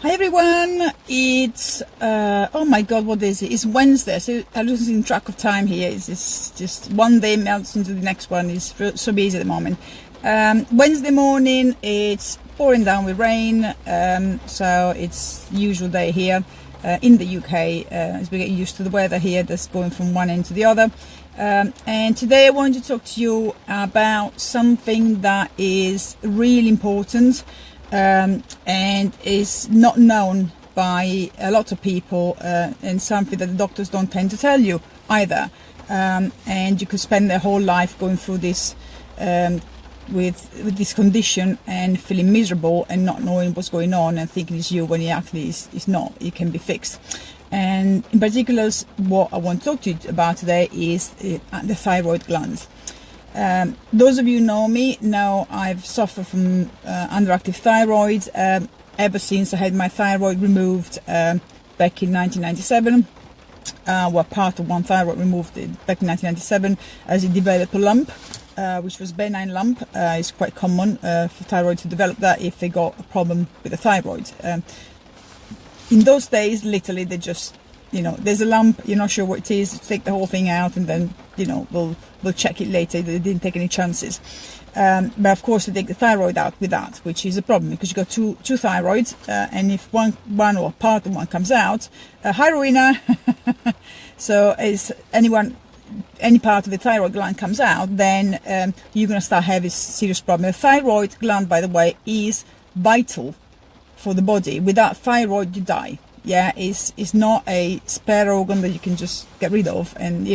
Hi everyone, it's oh my god, what is it? It's Wednesday, so I'm losing track of time here. It's just one day melts into the next one. It's so busy at the moment. Wednesday morning, it's pouring down with rain, so it's usual day here in the UK as we get used to the weather here that's going from one end to the other. And today I want to talk to you about something that is really important and is not known by a lot of people, and something that the doctors don't tend to tell you either. And you could spend their whole life going through this with this condition and feeling miserable and not knowing what's going on and thinking it's you when it actually is not. It can be fixed. And in particular, what I want to talk to you about today is the thyroid gland. Those of you who know me know I've suffered from underactive thyroid ever since I had my thyroid removed back in 1997. Well, part of one thyroid removed back in 1997 as it developed a lump, which was benign lump. It's quite common for thyroid to develop that if they got a problem with the thyroid. In those days, literally, they just, there's a lump, you're not sure what it is, take the whole thing out and then, we'll check it later. They didn't take any chances. But of course, they take the thyroid out with that, which is a problem because you've got two thyroids, and if one or part of one comes out, hi Rowena, so as any part of the thyroid gland comes out, then you're going to start having a serious problem. The thyroid gland, by the way, is vital for the body. Without thyroid, you die. Yeah, it's not a spare organ that you can just get rid of. And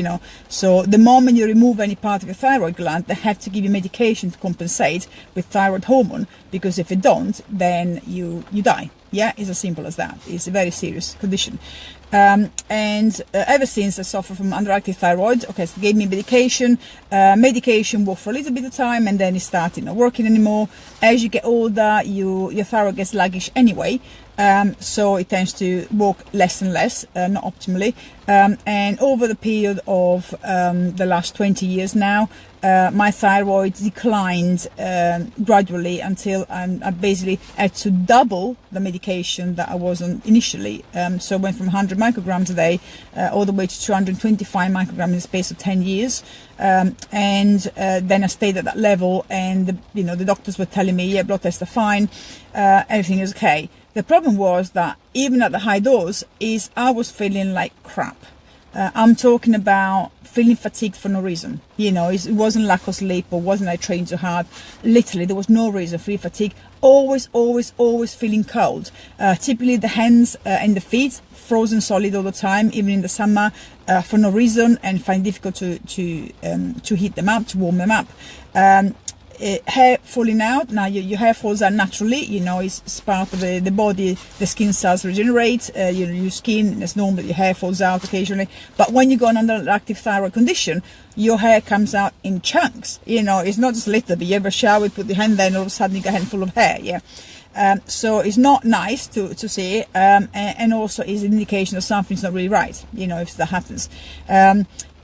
so the moment you remove any part of your thyroid gland, they have to give you medication to compensate with thyroid hormone, because if you don't, then you die. Yeah, it's as simple as that. It's a very serious condition. And ever since I suffer from underactive thyroid, okay, so they gave me medication. Medication worked for a little bit of time, and then it started not working anymore. As you get older, your thyroid gets sluggish anyway, so it tends to work less and less, not optimally. And over the period of the last 20 years now, my thyroid declined gradually until I basically had to double the medication that I was on initially. So I went from 100 micrograms a day all the way to 225 micrograms in the space of 10 years. And then I stayed at that level, and the doctors were telling me, yeah, blood tests are fine, everything is okay. The problem was that even at the high dose, I was feeling like crap. I'm talking about feeling fatigued for no reason. It wasn't lack of sleep, or wasn't I training too hard. Literally, there was no reason for fatigue. Always feeling cold. Typically the hands and the feet frozen solid all the time, even in the summer, for no reason, and find it difficult to heat them up, to warm them up. Hair falling out. Now your hair falls out naturally, it's part of the body. The skin cells regenerate, your skin, it's normal that your hair falls out occasionally, but when you go on underactive thyroid condition, your hair comes out in chunks. It's not just little, but you ever shower, put your hand there, and all of a sudden you get a handful of hair. Yeah. So it's not nice to see, and also is an indication that something's not really right, if that happens.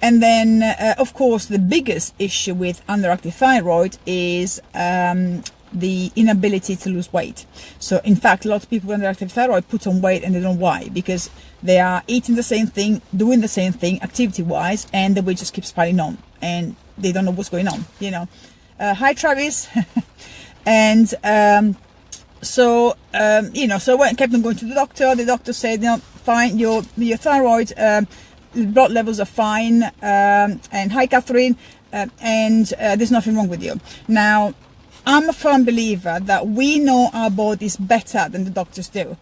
And then, of course, the biggest issue with underactive thyroid is the inability to lose weight. So, in fact, a lot of people with underactive thyroid put on weight, and they don't know why, because they are eating the same thing, doing the same thing, activity-wise, and the weight just keeps piling on, and they don't know what's going on. Hi, Travis. And so I kept on going to the doctor. The doctor said, fine, your thyroid blood levels are fine, and hi Catherine, and there's nothing wrong with you. Now, I'm a firm believer that we know our bodies better than the doctors do.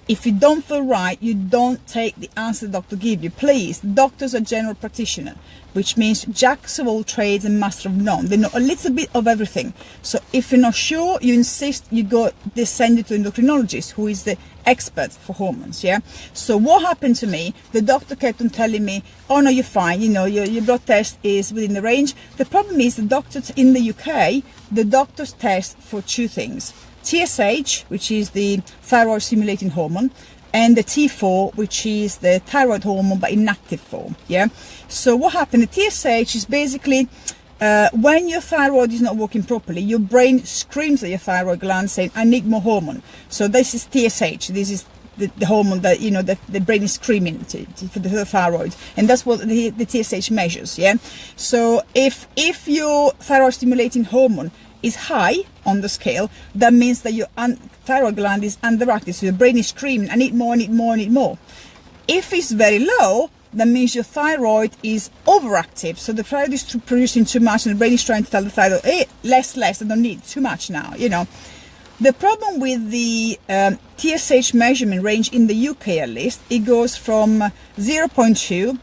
If you don't feel right, you don't take the answer the doctor gives you. Please, doctors are general practitioners, which means jacks of all trades and master of none. They know a little bit of everything. So if you're not sure, you insist you go send it to endocrinologist, who is the expert for hormones. Yeah. So what happened to me? The doctor kept on telling me, "Oh no, you're fine. Your blood test is within the range." The problem is the doctors in the UK, the doctors test for two things: TSH, which is the thyroid stimulating hormone, and the T4, which is the thyroid hormone but in active form. Yeah. So what happened? The TSH is basically when your thyroid is not working properly, your brain screams at your thyroid gland saying, I need more hormone. So this is TSH. This is the hormone that, you know, that the brain is screaming for the thyroid. And that's what the TSH measures, yeah? So if your thyroid stimulating hormone is high on the scale, that means that your thyroid gland is underactive. So your brain is screaming, I need more, I need more, I need more. If it's very low, that means your thyroid is overactive. So the thyroid is producing too much and the brain is trying to tell the thyroid, hey, less, I don't need too much now, you know. The problem with the TSH measurement range in the UK, at least, it goes from 0.2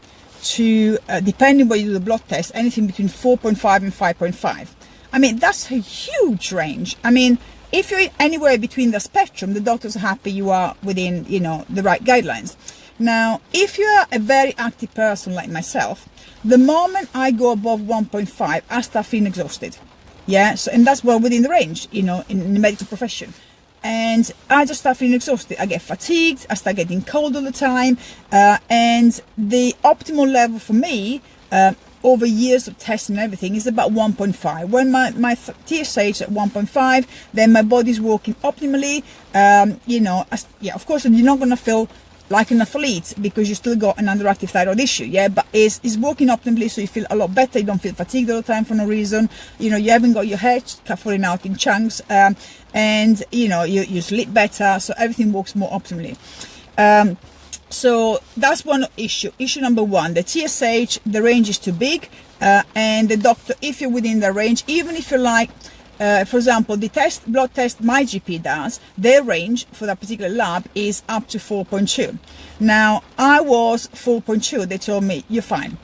to, depending where you do the blood test, anything between 4.5 and 5.5. I mean, that's a huge range. I mean, if you're anywhere between the spectrum, the doctors are happy you are within, you know, the right guidelines. Now, if you're a very active person like myself, the moment I go above 1.5, I start feeling exhausted. Yeah, so, and that's well within the range, you know, in the medical profession. And I just start feeling exhausted. I get fatigued, I start getting cold all the time. And the optimal level for me, over years of testing and everything, is about 1.5. When my TSH at 1.5, then my body's working optimally. You know, yeah, of course, you're not going to feel like an athlete because you still got an underactive thyroid issue, yeah, but it's working optimally, so you feel a lot better. You don't feel fatigued all the time for no reason. You know, you haven't got your hair falling out in chunks, and you know, you sleep better, so everything works more optimally. So that's one issue. Issue number one, the TSH, the range is too big, and the doctor, if you're within the range, even if you're like, for example, the blood test my GP does, their range for that particular lab is up to 4.2. Now, I was 4.2. They told me, you're fine.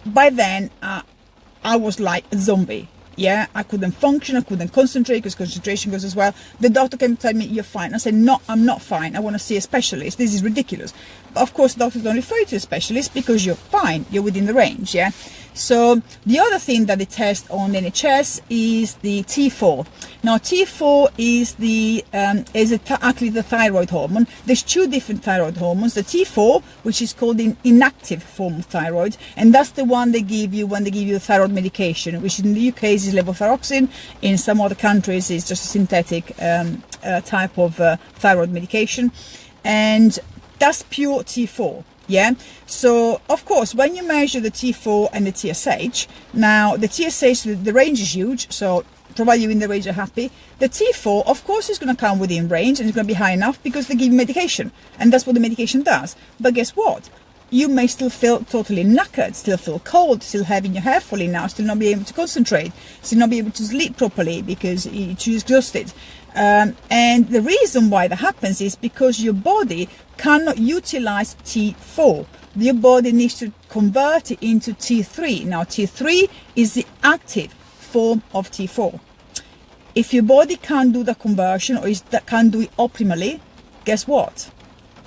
By then, I was like a zombie. Yeah, I couldn't function, I couldn't concentrate because concentration goes as well. The doctor came to tell me, you're fine. I said, no, I'm not fine. I want to see a specialist. This is ridiculous. But of course, doctors don't refer you to a specialist because you're fine. You're within the range, yeah? So the other thing that they test on the NHS is the T4. Now, T4 is actually the thyroid hormone. There's two different thyroid hormones. The T4, which is called the inactive form of thyroid, and that's the one they give you when they give you the thyroid medication, which in the UK is levothyroxine. In some other countries, it's just a synthetic type of thyroid medication, and that's pure T4. Yeah, so of course, when you measure the T4 and the TSH, now the TSH, the range is huge, so provided you're in the range, you're happy. The T4, of course, is going to come within range and it's going to be high enough because they give you medication, and that's what the medication does. But guess what? You may still feel totally knackered, still feel cold, still having your hair falling out, still not be able to concentrate, still not be able to sleep properly because you're too exhausted. And the reason why that happens is because your body cannot utilize T4. Your body needs to convert it into T3. Now, T3 is the active form of T4. If your body can't do the conversion or can't do it optimally, guess what?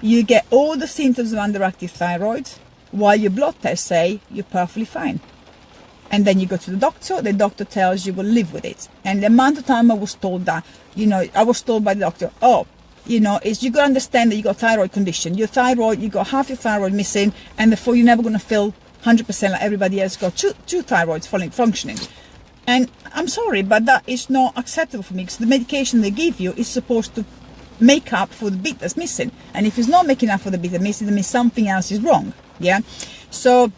You get all the symptoms of underactive thyroid while your blood tests say you're perfectly fine. And then you go to the doctor tells you will live with it. And the amount of time I was told that, you know, I was told by the doctor, oh, you know, you got to understand that you got a thyroid condition. Your thyroid, you got half your thyroid missing, and therefore you're never going to feel 100% like everybody else got two thyroids functioning. And I'm sorry, but that is not acceptable for me, because the medication they give you is supposed to make up for the bit that's missing. And if it's not making up for the bit that's missing, that means something else is wrong. Yeah. So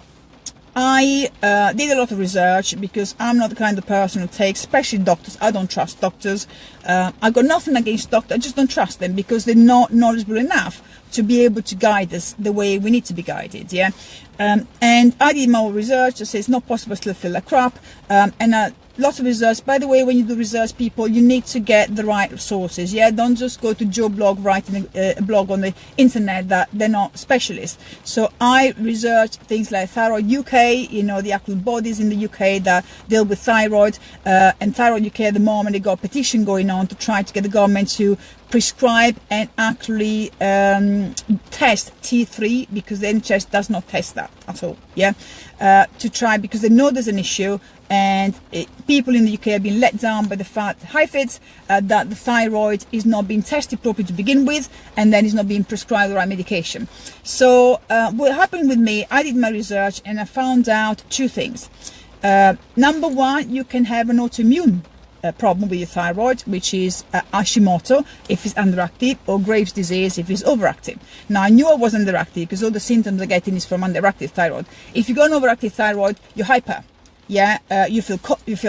I did a lot of research, because I'm not the kind of person who takes, especially doctors. I don't trust doctors. I got nothing against doctors. I just don't trust them because they're not knowledgeable enough to be able to guide us the way we need to be guided. Yeah. And I did my own research. I say it's not possible to still feel like crap. And lots of research. By the way, when you do research, people, you need to get the right sources. Yeah, don't just go to Joe Blog writing a blog on the internet that they're not specialists. So I researched things like Thyroid UK, you know, the actual bodies in the UK that deal with thyroid, and Thyroid UK at the moment, they got a petition going on to try to get the government to prescribe and actually test T3, because the NHS does not test that at all. Yeah, to try, because they know there's an issue, and people in the UK have been let down by the fact, that the thyroid is not being tested properly to begin with, and then is not being prescribed the right medication. So what happened with me, I did my research and I found out two things. Number one, you can have an autoimmune problem with your thyroid, which is Hashimoto if it's underactive, or Graves' disease if it's overactive. Now, I knew I was underactive because all the symptoms I'm getting is from underactive thyroid. If you got an overactive thyroid, you're hyper. Yeah, you feel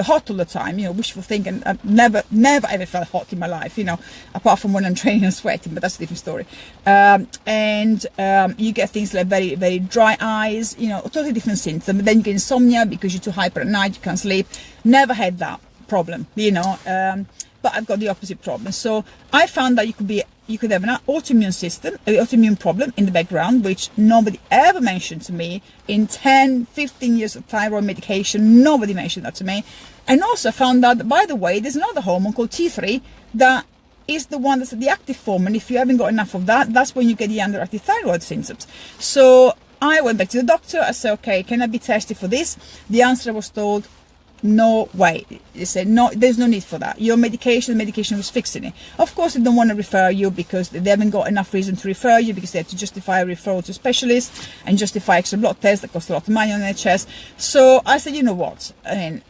hot all the time, you know, wishful thinking. I've never ever felt hot in my life, you know, apart from when I'm training and sweating, but that's a different story. You get things like very, very dry eyes, you know, totally different symptoms. But then you get insomnia because you're too hyper at night, you can't sleep. Never had that problem, you know, but I've got the opposite problem. So I found that you could have an autoimmune problem in the background, which nobody ever mentioned to me in 10-15 years of thyroid medication. Nobody mentioned that to me. And also I found out that, by the way, there's another hormone called T3 that is the one that's the active form, and if you haven't got enough of that, that's when you get the underactive thyroid symptoms. So I went back to the doctor. I said, okay, can I be tested for this? The answer I was told, no way. They said, no, there's no need for that. Your medication was fixing it. Of course, they don't want to refer you because they haven't got enough reason to refer you, because they have to justify a referral to specialists and justify extra blood tests that cost a lot of money on NHS. So I said, you know what? I mean,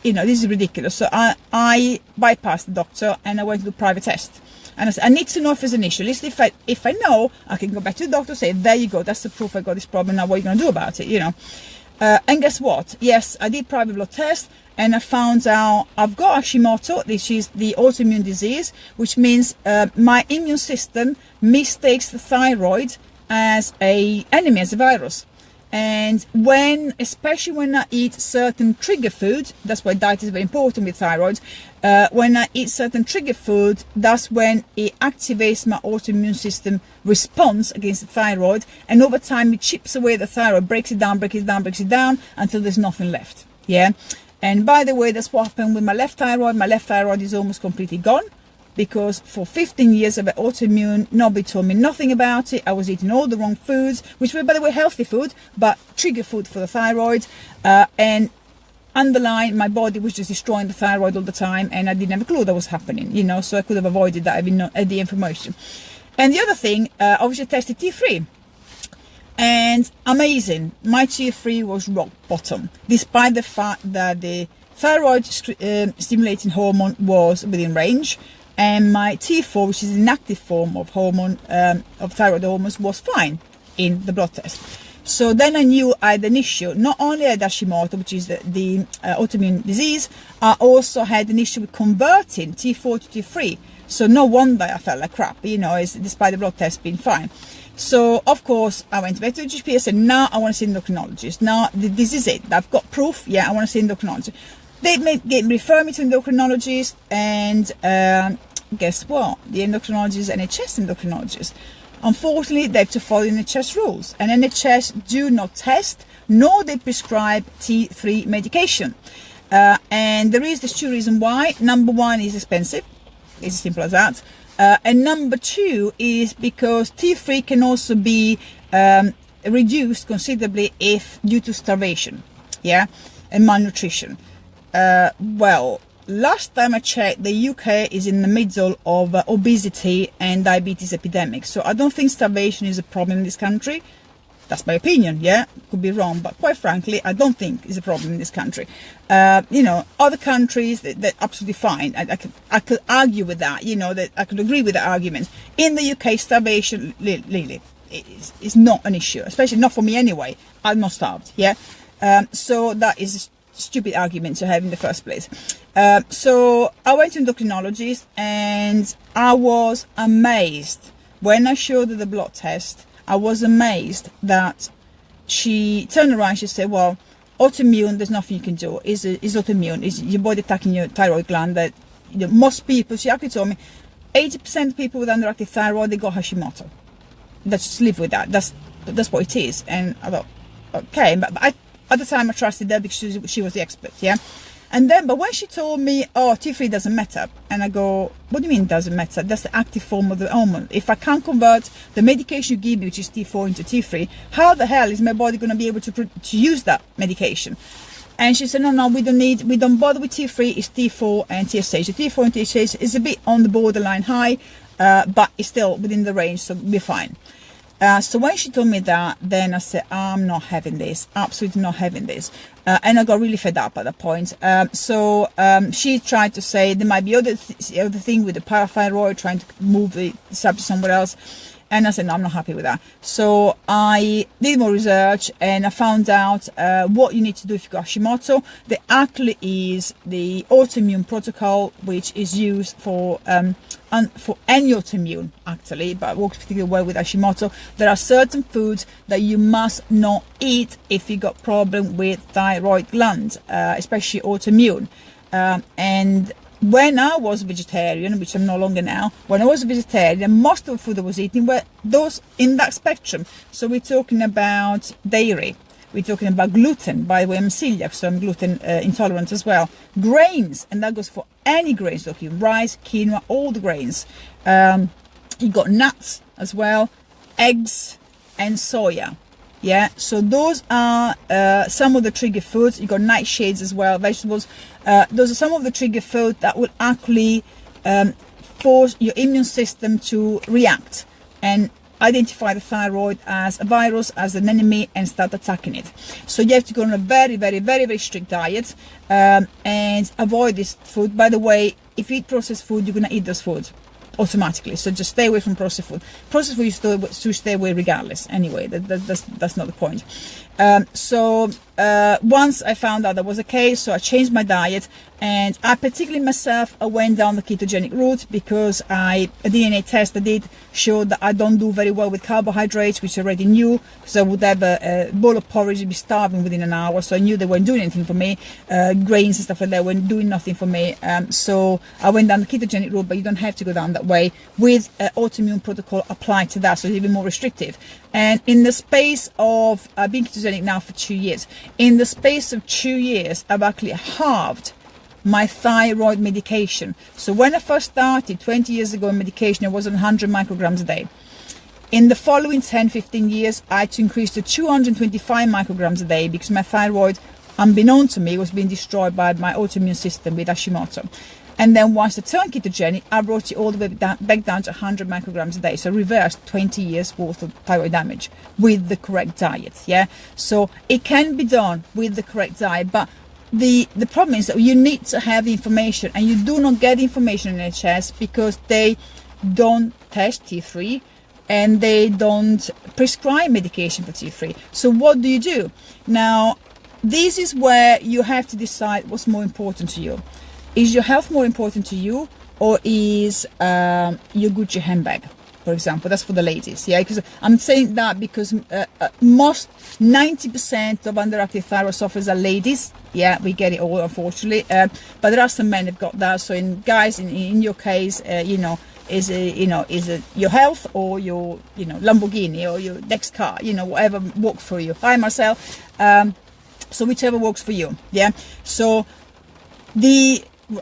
you know, this is ridiculous. So I bypassed the doctor and I went to do a private test. And I said, I need to know if there's an issue. At least if I know, I can go back to the doctor and say, there you go, that's the proof I got this problem. Now what are you going to do about it, you know? And guess what? Yes, I did private blood test and I found out I've got Hashimoto, which is the autoimmune disease, which means my immune system mistakes the thyroid as an enemy, as a virus. And especially when I eat certain trigger food, that's why diet is very important with thyroid. When I eat certain trigger food, that's when it activates my autoimmune system response against the thyroid. And over time, it chips away the thyroid, breaks it down until there's nothing left. Yeah. And by the way, that's what happened with my left thyroid. My left thyroid is almost completely gone, because for 15 years of autoimmune, nobody told me nothing about it. I was eating all the wrong foods, which were, by the way, healthy food, but trigger food for the thyroid. And underlying, my body was just destroying the thyroid all the time, and I didn't have a clue that was happening, you know, so I could have avoided that having had the information. And the other thing, obviously tested T3. And amazing, my T3 was rock bottom, despite the fact that the thyroid stimulating hormone was within range. And my T4, which is an inactive form of hormone, of thyroid hormones, was fine in the blood test. So then I knew I had an issue. Not only had Hashimoto, which is the autoimmune disease, I also had an issue with converting T4 to T3. So no wonder I felt like crap, you know, despite the blood test being fine. So of course I went back to the GP. I said, now I want to see an endocrinologist. Now this is it. I've got proof. Yeah, I want to see an endocrinologist. They refer me to an endocrinologist, and guess what? The endocrinologist is NHS endocrinologist. Unfortunately, they have to follow NHS rules, and NHS do not test, nor they prescribe T3 medication. And there's two reasons why. Number one is expensive. It's as simple as that. And number two is because T3 can also be reduced considerably if due to starvation, yeah, and malnutrition. Well, last time I checked, the UK is in the middle of obesity and diabetes epidemic. So I don't think starvation is a problem in this country. That's my opinion, yeah? Could be wrong, but quite frankly, I don't think it's a problem in this country. You know, other countries, they're absolutely fine. I could argue with that, you know, that I could agree with that argument. In the UK, starvation, really, is not an issue, especially not for me anyway. I'm not starved, yeah? So that is stupid argument to have in the first place. So I went to an endocrinologist, and I was amazed when I showed her the blood test. I was amazed that she turned around. She said, well, autoimmune, there's nothing you can do. It's autoimmune. It's your body attacking your thyroid gland. That, you know, most people, she actually told me 80% of people with underactive thyroid, they got Hashimoto. Let's just live with that. That's what it is. And I thought, okay, but at the time I trusted her because she was the expert, yeah. And then, but when she told me, oh, T3 doesn't matter, and I go, what do you mean it doesn't matter? That's the active form of the hormone. If I can't convert the medication you give me, which is T4, into T3, how the hell is my body going to be able to use that medication? And she said, no, we don't bother with T3, it's T4 and TSH. The T4 and TSH is a bit on the borderline high, but it's still within the range, so we're fine. So when she told me that, then I said, I'm not having this, absolutely not having this. And I got really fed up at that point. She tried to say there might be other thing with the parathyroid, trying to move the subject somewhere else. And I said, no, I'm not happy with that. So I did more research and I found out what you need to do if you've got Hashimoto. There actually is the autoimmune protocol, which is used for any autoimmune, actually, but works particularly well with Hashimoto. There are certain foods that you must not eat if you got problem with thyroid gland, especially autoimmune. And when I was vegetarian, which I'm no longer now, when I was a vegetarian, most of the food I was eating were those in that spectrum. So we're talking about dairy, we're talking about gluten. By the way, I'm celiac, so I'm gluten intolerant as well. Grains, and that goes for any grains, like rice, quinoa, all the grains. You got nuts as well, eggs and soya. Yeah, so those are some of the trigger foods. You got nightshades as well, vegetables. Those are some of the trigger foods that will actually force your immune system to react and identify the thyroid as a virus, as an enemy, and start attacking it. So you have to go on a very, very, very, very strict diet and avoid this food. By the way, if you eat processed food, you're going to eat those foods automatically, so just stay away from processed food. Processed food you still to stay away regardless anyway. That's not the point. Once I found out that was the case, so I changed my diet, and I particularly myself, I went down the ketogenic route because a DNA test I did showed that I don't do very well with carbohydrates, which I already knew, because I would have a bowl of porridge and be starving within an hour. So I knew they weren't doing anything for me. Grains and stuff like that weren't doing nothing for me. So I went down the ketogenic route, but you don't have to go down that way with autoimmune protocol applied to that, so it's even more restrictive. And in the space of, I've been ketogenic now for 2 years. In the space of 2 years, I've actually halved my thyroid medication. So when I first started 20 years ago in medication, it was 100 micrograms a day. In the following 10-15 years, I had to increase to 225 micrograms a day because my thyroid, unbeknown to me, was being destroyed by my autoimmune system with Hashimoto. And then once I turned ketogenic, I brought it all the way back down to 100 micrograms a day. So reversed 20 years worth of thyroid damage with the correct diet. Yeah. So it can be done with the correct diet, but the problem is that you need to have information, and you do not get information in NHS because they don't test T3 and they don't prescribe medication for T3. So what do you do? Now, this is where you have to decide what's more important to you. Is your health more important to you, or is your Gucci handbag, for example? That's for the ladies, yeah? Because I'm saying that because most 90% of underactive thyroid sufferers are ladies. Yeah, we get it all, unfortunately. But there are some men who've got that. So in guys, in your case, is it your health or your Lamborghini or your next car, whatever works for you. Hi, Marcel. So whichever works for you, yeah? So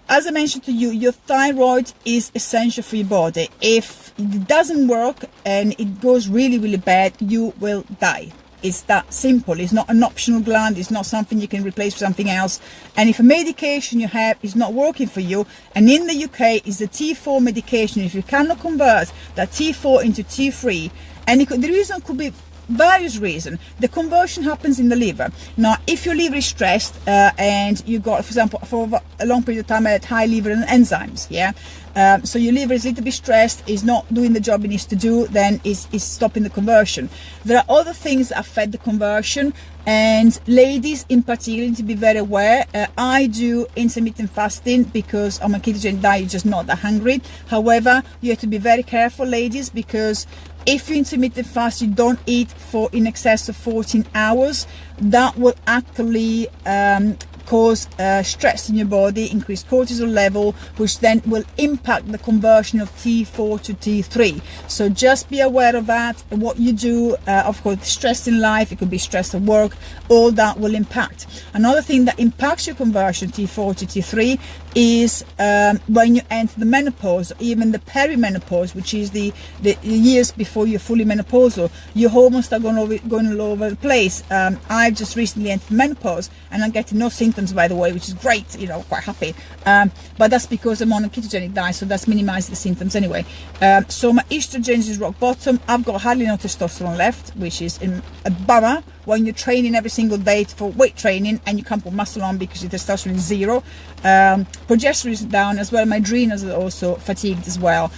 as I mentioned to you, your thyroid is essential for your body. If it doesn't work and it goes really, really bad, you will die. It's that simple. It's not an optional gland. It's not something you can replace with something else. And if a medication you have is not working for you, and in the UK is the T4 medication, if you cannot convert that T4 into T3, and the reason could be various reasons. The conversion happens in the liver. Now, if your liver is stressed and you got, for example, for a long period of time at high liver enzymes, yeah, so your liver is a little bit stressed, is not doing the job it needs to do, then is stopping the conversion. There are other things that affect the conversion, and ladies in particular need to be very aware. I do intermittent fasting because on my ketogenic diet you're just not that hungry. However, you have to be very careful, ladies, because if you intermittent fast, you don't eat for in excess of 14 hours, that will actually cause stress in your body, increase cortisol level, which then will impact the conversion of T4 to T3. So just be aware of that. What you do, of course, stress in life, it could be stress at work, all that will impact. Another thing that impacts your conversion T4 to T3 is when you enter the menopause, even the perimenopause, which is the years before you're fully menopausal. Your hormones are going all over the place. I've just recently entered menopause and I'm getting no symptoms symptoms, by the way, which is great, you know, quite happy. But that's because I'm on a ketogenic diet, so that's minimized the symptoms anyway. So my estrogen is rock bottom. I've got hardly no testosterone left, which is a bummer when you're training every single day for weight training and you can't put muscle on because your testosterone is zero. Progesterone is down as well. My adrenals are also fatigued as well.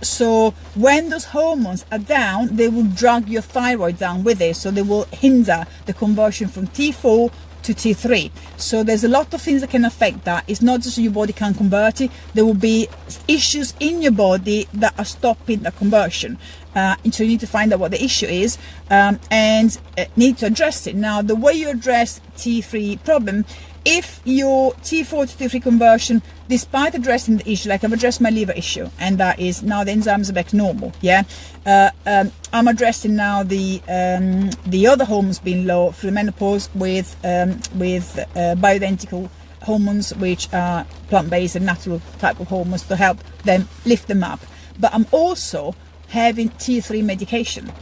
So when those hormones are down, they will drag your thyroid down with it, so they will hinder the conversion from T4 to T3. So there's a lot of things that can affect that. It's not just your body can't convert it, there will be issues in your body that are stopping the conversion. So you need to find out what the issue is, and need to address it. Now, the way you address T3 problem, if your T4 to T3 conversion, despite addressing the issue, like I've addressed my liver issue, and that is now the enzymes are back to normal, yeah. I'm addressing now the other hormones being low through menopause with bioidentical hormones, which are plant-based and natural type of hormones to help them lift them up. But I'm also having T3 medication,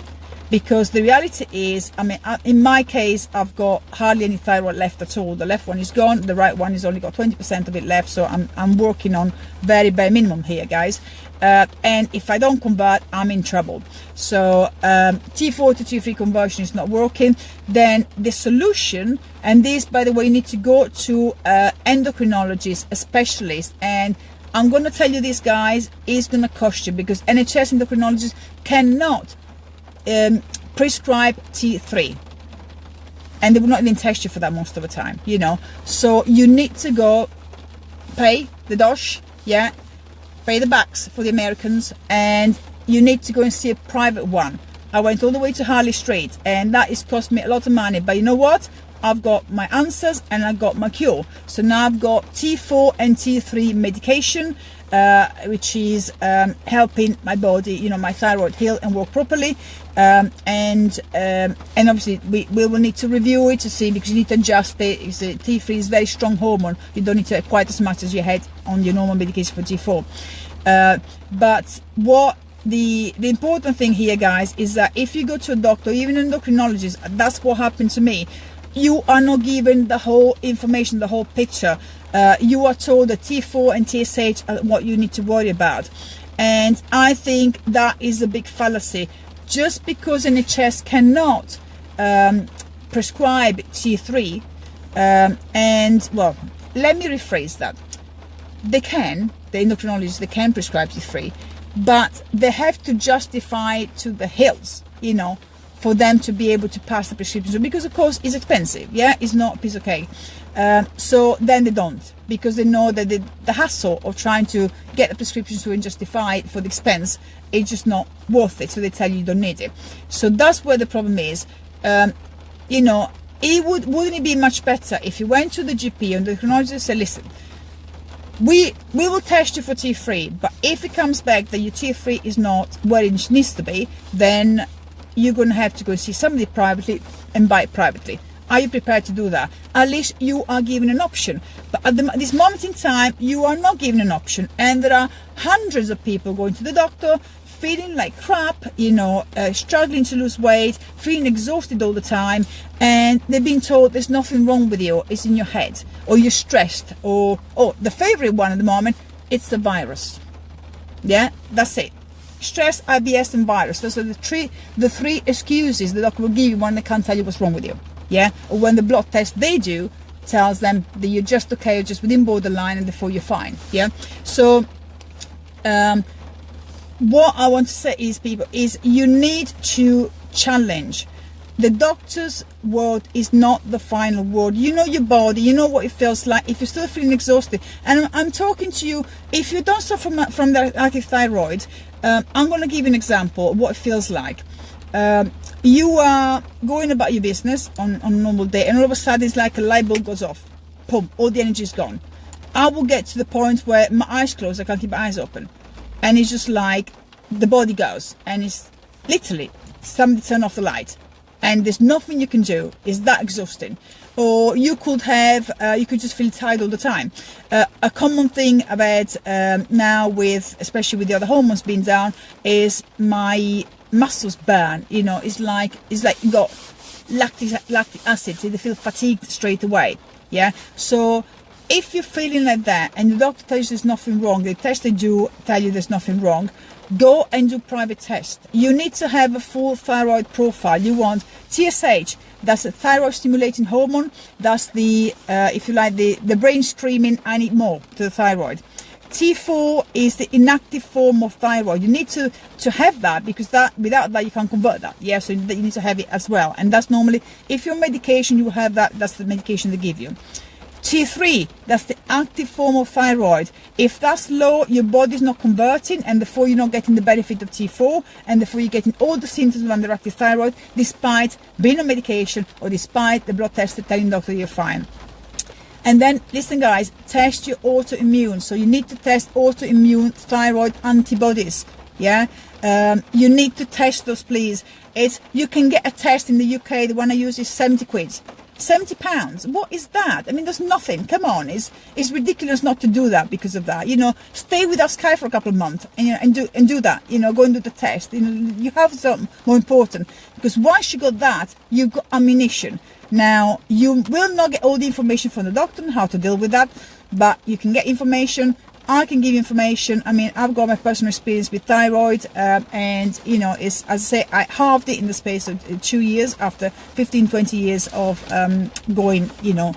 because the reality is, I mean, in my case, I've got hardly any thyroid left at all. The left one is gone, the right one has only got 20% of it left, so I'm working on very bare minimum here, guys. And if I don't convert, I'm in trouble. So T4 to T3 conversion is not working. Then the solution, and this, by the way, you need to go to endocrinologist, a specialist, and I'm going to tell you this, guys, is going to cost you, because NHS endocrinologists cannot prescribe T3, and they will not even test you for that most of the time, you know. So you need to go pay the dosh, yeah, pay the bucks for the Americans, and you need to go and see a private one. I went all the way to Harley Street, and that is cost me a lot of money, but you know what, I've got my answers and I got my cure. So now I've got T4 and T3 medication, which is helping my body, you know, my thyroid heal and work properly. And obviously we will need to review it to see, because you need to adjust it. T3 is a very strong hormone. You don't need to have quite as much as you had on your normal medication for T4. But what the important thing here, guys, is that if you go to a doctor, even an endocrinologist, that's what happened to me. You are not given the whole information, the whole picture. You are told that T4 and TSH are what you need to worry about. And I think that is a big fallacy. Just because NHS cannot prescribe T3, and, well, let me rephrase that. They can, the endocrinologists, they can prescribe T3, but they have to justify to the hills, you know, for them to be able to pass the prescription, because of course it's expensive, yeah, it's not a piece of cake. So then they don't, because they know that the hassle of trying to get the prescription through and justify it for the expense is just not worth it, so they tell you don't need it. So that's where the problem is. You know, wouldn't it be much better if you went to the GP and the endocrinologist said, listen, we will test you for T3, but if it comes back that your T3 is not where it needs to be, then you're going to have to go and see somebody privately and buy it privately. Are you prepared to do that? At least you are given an option. But at this moment in time, you are not given an option. And there are hundreds of people going to the doctor, feeling like crap, you know, struggling to lose weight, feeling exhausted all the time. And they're being told there's nothing wrong with you. It's in your head. Or you're stressed. Or, oh, the favorite one at the moment, it's the virus. Yeah, that's it. Stress, IBS, and virus. Those are the three excuses the doctor will give you when they can't tell you what's wrong with you. Yeah, or when the blood test they do tells them that you're just okay, or just within borderline, and therefore you're fine. Yeah. So, what I want to say is, people, is you need to challenge. The doctor's word is not the final word. You know your body, you know what it feels like. If you're still feeling exhausted, and I'm talking to you, if you don't suffer from the active thyroid, I'm going to give you an example of what it feels like. You are going about your business on a normal day, and all of a sudden it's like a light bulb goes off. Boom, all the energy is gone. I will get to the point where my eyes closed, I can't keep my eyes open. And it's just like the body goes, and it's literally somebody turn off the light. And there's nothing you can do. It's that exhausting. Or you could have, you could just feel tired all the time. A common thing about now, with especially with the other hormones being down, is my muscles burn. You know, it's like you got lactic acid, so they feel fatigued straight away. Yeah, so if you're feeling like that and the doctor tells you there's nothing wrong, the test they do tell you there's nothing wrong, go and do private test. You need to have a full thyroid profile. You want TSH, that's a thyroid stimulating hormone. That's the, if you like, the brain screaming, I need more, to the thyroid. T4 is the inactive form of thyroid. You need to have that, because that, without that you can't convert that. Yeah, so you need to have it as well. And that's normally, if you're on medication, you will have that. That's the medication they give you. T3, that's the active form of thyroid. If that's low, your body's not converting, and therefore you're not getting the benefit of T4, and therefore you're getting all the symptoms of underactive thyroid, despite being on medication or despite the blood test telling the doctor you're fine. And then, listen guys, test your autoimmune. So you need to test autoimmune thyroid antibodies. Yeah, you need to test those, please. You can get a test in the UK. The one I use is 70 quid. 70 pounds. What is that? I mean, there's nothing. Come on, it's ridiculous not to do that because of that. You know, stay with Sky for a couple of months and do that. You know, go and do the test. You know, you have something more important, because once you got that, you've got ammunition. Now, you will not get all the information from the doctor on how to deal with that, but you can get information. I can give you information. I mean, I've got my personal experience with thyroid, and you know, it's, as I say, I halved it in the space of 2 years after 15-20 years of going, you know,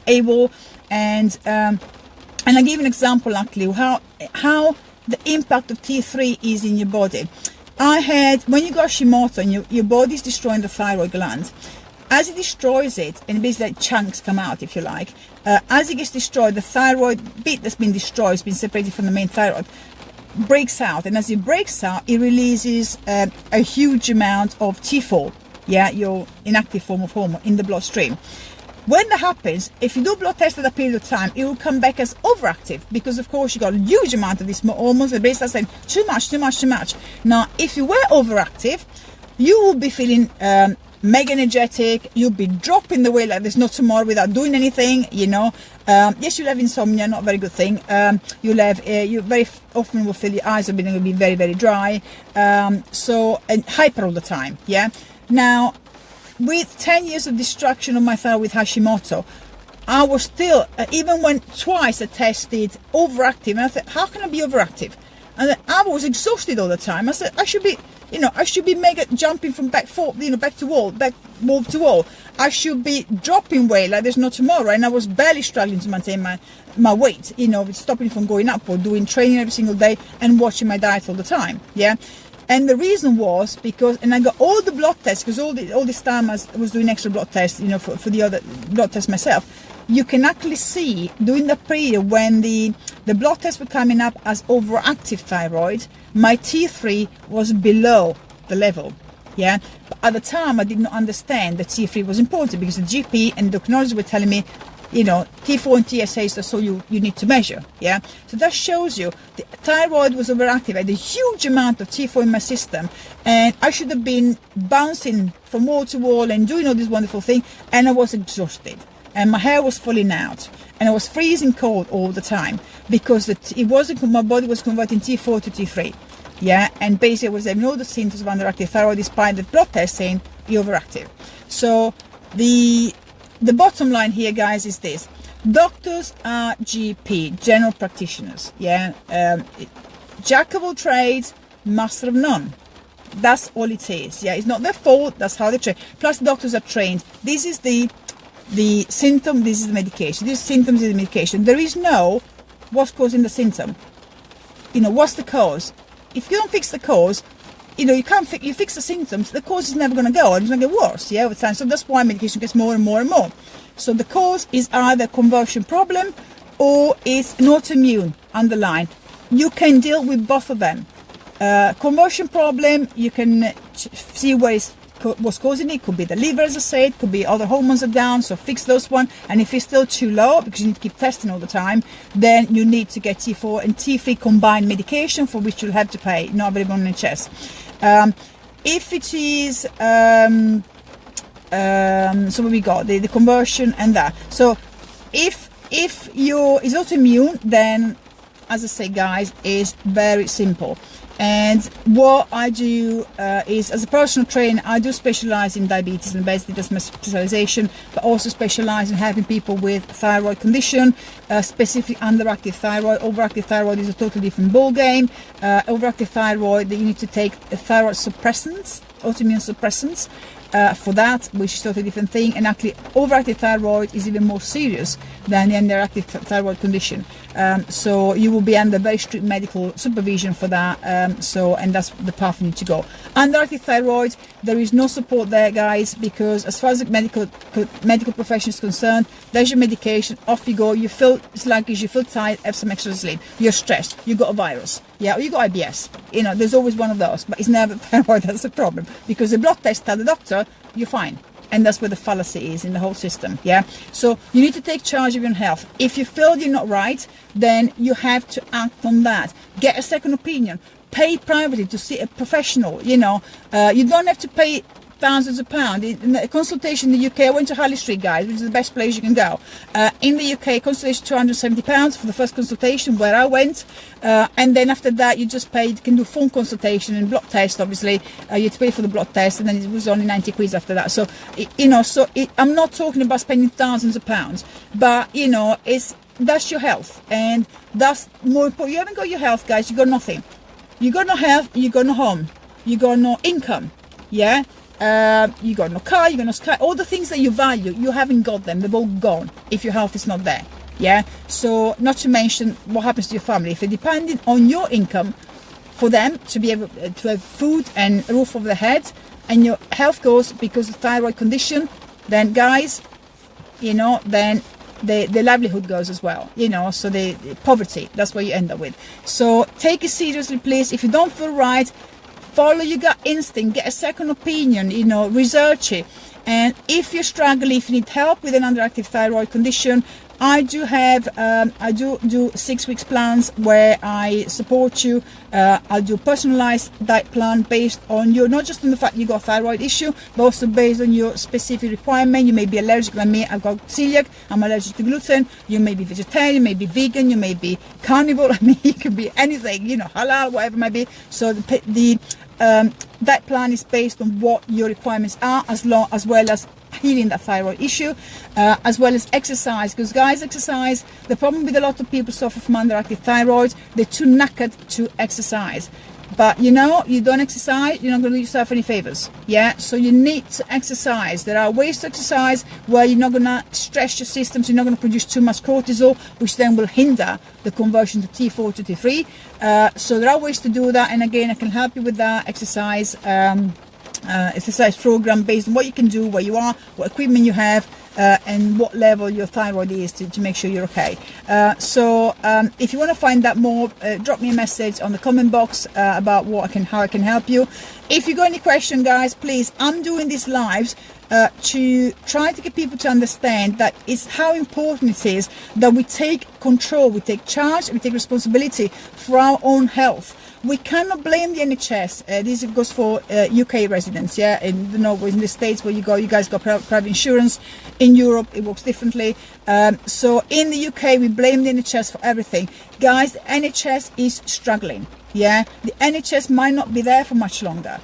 AWOL. And I'll give you an example actually how the impact of T3 is in your body. I had, when you got Hashimoto and your body's destroying the thyroid gland, as it destroys it, and basically like chunks come out, if you like, as it gets destroyed, the thyroid bit that's been destroyed, has been separated from the main thyroid, breaks out. And as it breaks out, it releases a huge amount of T4, yeah, your inactive form of hormone, in the bloodstream. When that happens, if you do blood test at a period of time, it will come back as overactive, because of course you got a huge amount of these hormones. The brain starts saying too much, too much, too much. Now, if you were overactive, you will be feeling mega energetic. You'll be dropping the weight like there's no tomorrow without doing anything, you know. Yes, you'll have insomnia, not a very good thing. You'll have, you very often will feel your eyes are going to be very, very dry. And hyper all the time, yeah. Now, with 10 years of destruction of my thyroid with Hashimoto, I was still, even when twice I tested overactive, and I thought, how can I be overactive? And I was exhausted all the time. I said, I should be, you know, I should be mega jumping from back to wall to wall. I should be dropping weight like there's no tomorrow. And I was barely struggling to maintain my weight, you know, stopping from going up, or doing training every single day and watching my diet all the time. Yeah. And the reason was because, and I got all the blood tests, because all this time I was doing extra blood tests, you know, for the other blood tests myself. You can actually see during the period when the blood tests were coming up as overactive thyroid, my T3 was below the level. Yeah, but at the time I did not understand that T3 was important, because the GP and the endocrinologist were telling me, you know, T4 and TSH, that's all you need to measure. Yeah, so that shows you the thyroid was overactive. I had a huge amount of T4 in my system, and I should have been bouncing from wall to wall and doing all this wonderful thing, and I was exhausted. And my hair was falling out, and I was freezing cold all the time, because my body was converting T4 to T3. Yeah, and basically I was having all the symptoms of underactive thyroid, despite the blood test saying you're overactive. So the bottom line here, guys, is this: doctors are GP, general practitioners. Yeah, jack of all trades, master of none. That's all it is. Yeah, it's not their fault. That's how they train. Plus, the doctors are trained. This is the symptom, this is the medication. These symptoms is the medication. There is no what's causing the symptom. You know, what's the cause? If you don't fix the cause, you know, you fix the symptoms, the cause is never going to go, and it's going to get worse, yeah, over time. So that's why medication gets more and more and more. So the cause is either a conversion problem or it's an autoimmune underlying. You can deal with both of them. Conversion problem, you can see what's causing it. Could be the liver, as I said, could be other hormones are down, so fix those one. And if it's still too low, because you need to keep testing all the time, then you need to get T4 and T3 combined medication, for which you'll have to pay, not available on NHS. If it is so we got the conversion and that. So if is autoimmune, then, as I say, guys, is very simple. And what I do is, as a personal trainer, I do specialize in diabetes, and basically that's my specialization, but also specialize in helping people with thyroid condition, specific underactive thyroid. Overactive thyroid is a totally different ball game. Overactive thyroid, you need to take thyroid suppressants, autoimmune suppressants, for that, which is a totally different thing. And actually, overactive thyroid is even more serious than the underactive thyroid condition. So you will be under very strict medical supervision for that. And that's the path you need to go. Underactive thyroid, there is no support there, guys, because as far as the medical profession is concerned, there's your medication, off you go. You feel sluggish, you feel tired, have some extra sleep. You're stressed, you got a virus, yeah, or you got IBS. You know, there's always one of those, but it's never thyroid that's the problem, because the blood test tell the doctor you're fine. And that's where the fallacy is in the whole system, yeah? So you need to take charge of your health. If you feel you're not right, then you have to act on that. Get a second opinion. Pay privately to see a professional, you know. You don't have to pay thousands of pounds. In a consultation in the UK, I went to Harley Street, guys, which is the best place you can go. In the UK, consultation £270 for the first consultation where I went. And then after that, you just pay, you can do phone consultation and blood test, obviously. You have to pay for the blood test, and then it was only 90 quid after that. So, you know, I'm not talking about spending thousands of pounds, but, you know, that's your health. And that's more important. You haven't got your health, guys, you got nothing. You got no health, you got no home, you got no income, yeah? You got no car, you got no sky, all the things that you value, you haven't got them, they've all gone if your health is not there, yeah? So, not to mention what happens to your family. If they're depending on your income for them to be able to have food and a roof over their head, and your health goes because of thyroid condition, then guys, you know, then the livelihood goes as well, you know, so the poverty, that's what you end up with. So take it seriously, please. If you don't feel right, follow your gut instinct, get a second opinion, you know, research it. And if you're struggling, if you need help with an underactive thyroid condition, I do have, I do 6 weeks plans where I support you. I do personalized diet plan based on your, not just on the fact you got a thyroid issue, but also based on your specific requirement. You may be allergic like me, I've got celiac, I'm allergic to gluten. You may be vegetarian, you may be vegan, you may be carnivore, I mean, you can be anything, you know, halal, whatever it might be. So the diet plan is based on what your requirements are, as well as healing that thyroid issue, as well as exercise. Because guys, exercise, the problem with a lot of people suffer from underactive thyroid, they're too knackered to exercise. But you know, you don't exercise, you're not going to do yourself any favors, yeah? So you need to exercise. There are ways to exercise where you're not going to stress your system, so you're not going to produce too much cortisol, which then will hinder the conversion to T4 to T3. So there are ways to do that, and again, I can help you with that exercise program based on what you can do, where you are, what equipment you have, and what level your thyroid is to make sure you're okay. So if you want to find out more, drop me a message on the comment box about how I can help you. If you got any question, guys, please, I'm doing these lives to try to get people to understand that it's how important it is that we take control, we take charge, we take responsibility for our own health. We cannot blame the NHS. This goes for UK residents, yeah. In the States where you guys got private insurance. In Europe, it works differently. So in the UK, we blame the NHS for everything. Guys, the NHS is struggling, yeah. The NHS might not be there for much longer.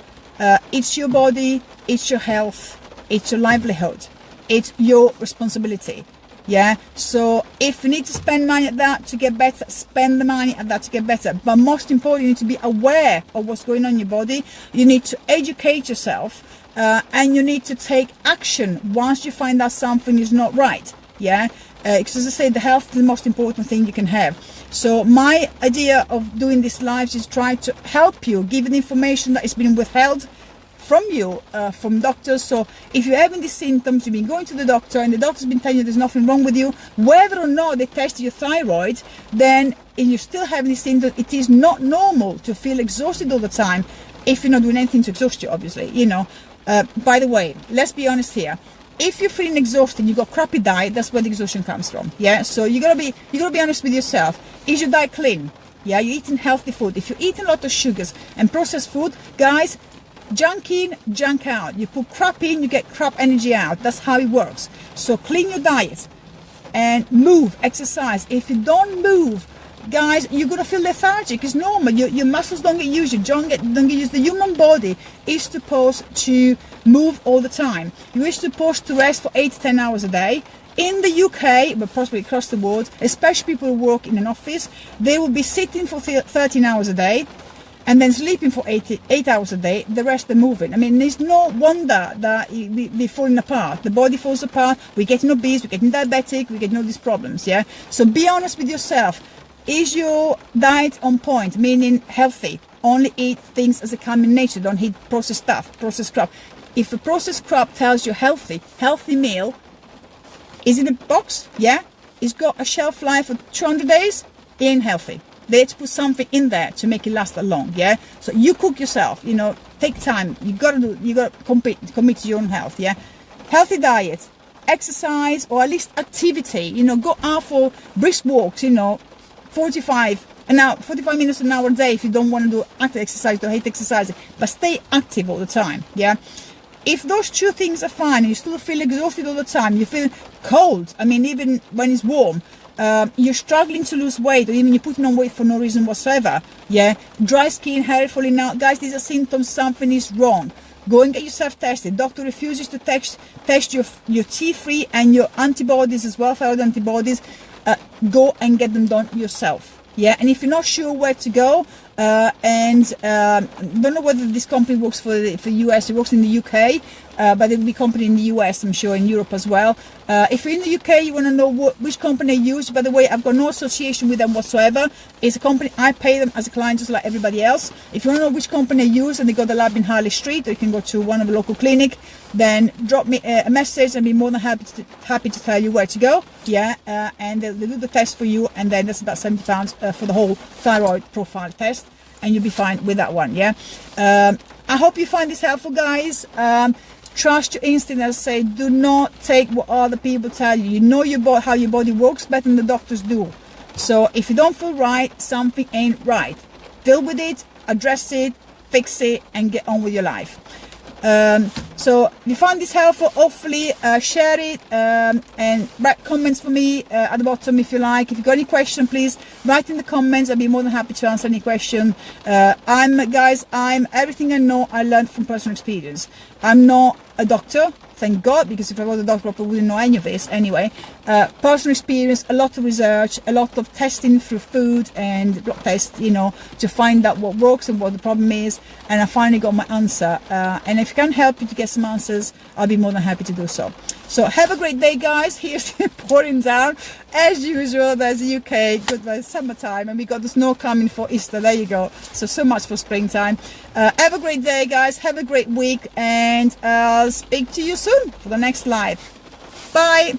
It's your body, it's your health, it's your livelihood, it's your responsibility. Yeah, so if you need to spend money at that to get better, spend the money at that to get better. But most important, you need to be aware of what's going on in your body. You need to educate yourself, and you need to take action once you find out something is not right. Yeah, because as I say, the health is the most important thing you can have. So my idea of doing these lives is try to help you, give you the information that has been withheld from you, from doctors. So if you're having these symptoms, you've been going to the doctor and the doctor's been telling you there's nothing wrong with you, whether or not they test your thyroid, then if you're still having these symptoms, it is not normal to feel exhausted all the time if you're not doing anything to exhaust you, obviously, you know. By the way, let's be honest here. If you're feeling exhausted, you've got crappy diet, that's where the exhaustion comes from, yeah? So you gotta be honest with yourself. Is your diet clean? Yeah, you're eating healthy food. If you're eating a lot of sugars and processed food, guys, junk in, junk out. You put crap in, you get crap energy out. That's how it works. So clean your diet and move, exercise. If you don't move, guys, you're gonna feel lethargic. It's normal. Your muscles don't get used. Your joints don't get used. The human body is supposed to move all the time. You're supposed to rest for 8 to 10 hours a day. In the UK, but possibly across the world, especially people who work in an office, they will be sitting for 13 hours a day and then sleeping for 8 hours a day. The rest are moving. I mean, there's no wonder that we're falling apart. The body falls apart. We're getting obese. We're getting diabetic. We're getting all these problems. Yeah. So be honest with yourself. Is your diet on point? Meaning healthy. Only eat things as they come in nature. Don't eat processed stuff, processed crap. If a processed crap tells you healthy meal is in a box, yeah, it's got a shelf life of 200 days, it ain't healthy. They had to put something in there to make it last that long, yeah. So you cook yourself, you know, take time. You gotta commit to your own health, yeah. Healthy diet, exercise, or at least activity. You know, go out for brisk walks. You know, 45 minutes an hour a day if you don't want to do active exercise. Don't hate exercising, but stay active all the time, yeah. If those two things are fine and you still feel exhausted all the time, you feel cold, I mean, even when it's warm, you're struggling to lose weight, or even you're putting on weight for no reason whatsoever, yeah, dry skin, hair falling out, guys, these are symptoms something is wrong. Go and get yourself tested. Doctor refuses to test your T3 and your antibodies as well, thyroid antibodies. Go and get them done yourself. Yeah, and if you're not sure where to go, don't know whether this company works for US, it works in the UK, but it will be company in the US, I'm sure, in Europe as well. If you're in the UK, you want to know which company I use. By the way, I've got no association with them whatsoever. It's a company, I pay them as a client just like everybody else. If you want to know which company I use, and they got the lab in Harley Street, or you can go to one of the local clinic, then drop me a message and be more than happy to tell you where to go. Yeah, and they'll do the test for you, and then that's about £70 for the whole thyroid profile test, and you'll be fine with that one. Yeah, I hope you find this helpful, guys. Trust your instinct. As I say, do not take what other people tell you. You know how your body works better than the doctors do. So if you don't feel right, something ain't right. Deal with it, address it, fix it, and get on with your life. So if you find this helpful, hopefully share it, and write comments for me at the bottom if you like. If you've got any question, please write in the comments. I'll be more than happy to answer any question. I'm everything I know I learned from personal experience. I'm not a doctor, thank God, because if I was a doctor I probably wouldn't know any of this anyway. Personal experience, a lot of research, a lot of testing through food and blood tests, you know, to find out what works and what the problem is, and I finally got my answer. And if I can help you to get some answers, I'll be more than happy to do so. So have a great day, guys. Here's the pouring down as usual. There's the UK, goodbye, summertime, and we got the snow coming for Easter. There you go. So much for springtime. Have a great day, guys. Have a great week, and I'll speak to you soon for the next live. Bye.